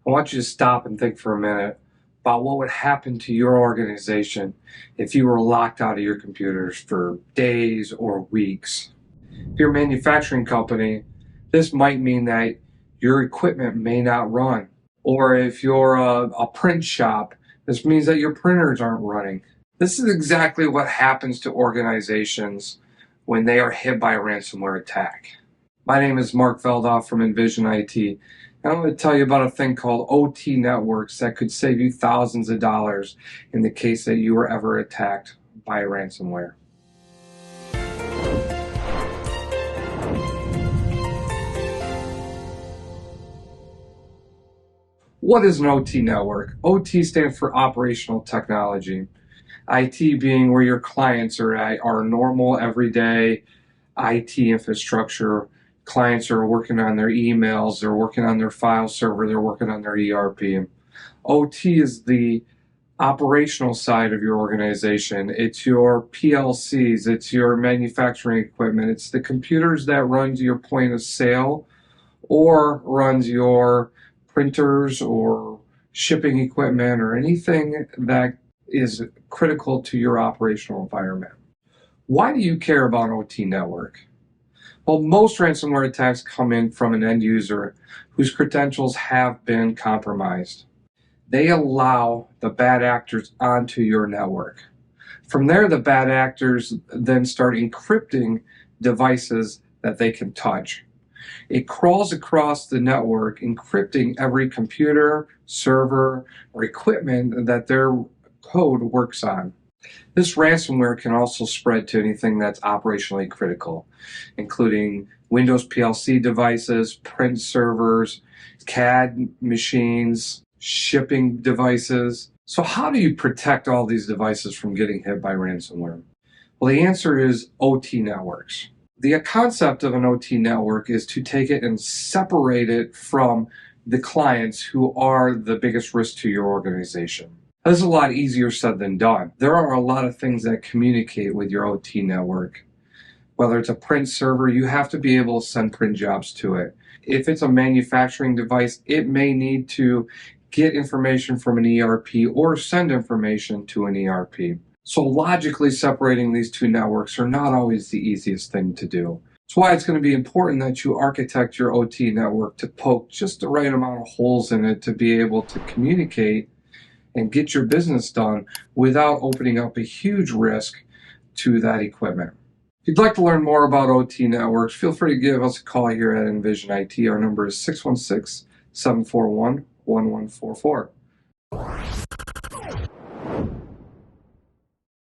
I want you to stop and think for a minute about what would happen to your organization if you were locked out of your computers for days or weeks. If you're a manufacturing company, this might mean that your equipment may not run. Or if you're a print shop, this means that your printers aren't running. This is exactly what happens to organizations when they are hit by a ransomware attack. My name is Mark Veldoff from Envision IT, and I'm going to tell you about a thing called OT networks that could save you thousands of dollars in the case that you were ever attacked by a ransomware. What is an OT network? OT stands for Operational Technology. IT being where your clients are at, our normal everyday IT infrastructure. Clients are working on their emails, they're working on their file server, they're working on their ERP. OT is the operational side of your organization. It's your PLCs, it's your manufacturing equipment, it's the computers that runs your point of sale or runs your printers or shipping equipment or anything that is critical to your operational environment. Why do you care about OT network? Well, most ransomware attacks come in from an end user whose credentials have been compromised. They allow the bad actors onto your network. From there, the bad actors then start encrypting devices that they can touch. It crawls across the network, encrypting every computer, server, or equipment that their code works on. This ransomware can also spread to anything that's operationally critical, including Windows PLC devices, print servers, CAD machines, shipping devices. So how do you protect all these devices from getting hit by ransomware? Well, the answer is OT networks. The concept of an OT network is to take it and separate it from the clients who are the biggest risk to your organization. This is a lot easier said than done. There are a lot of things that communicate with your OT network. Whether it's a print server, you have to be able to send print jobs to it. If it's a manufacturing device, it may need to get information from an ERP or send information to an ERP. So logically separating these two networks are not always the easiest thing to do. That's why it's going to be important that you architect your OT network to poke just the right amount of holes in it to be able to communicate and get your business done without opening up a huge risk to that equipment. If you'd like to learn more about OT networks, feel free to give us a call here at Envision IT. Our number is 616-741-1144.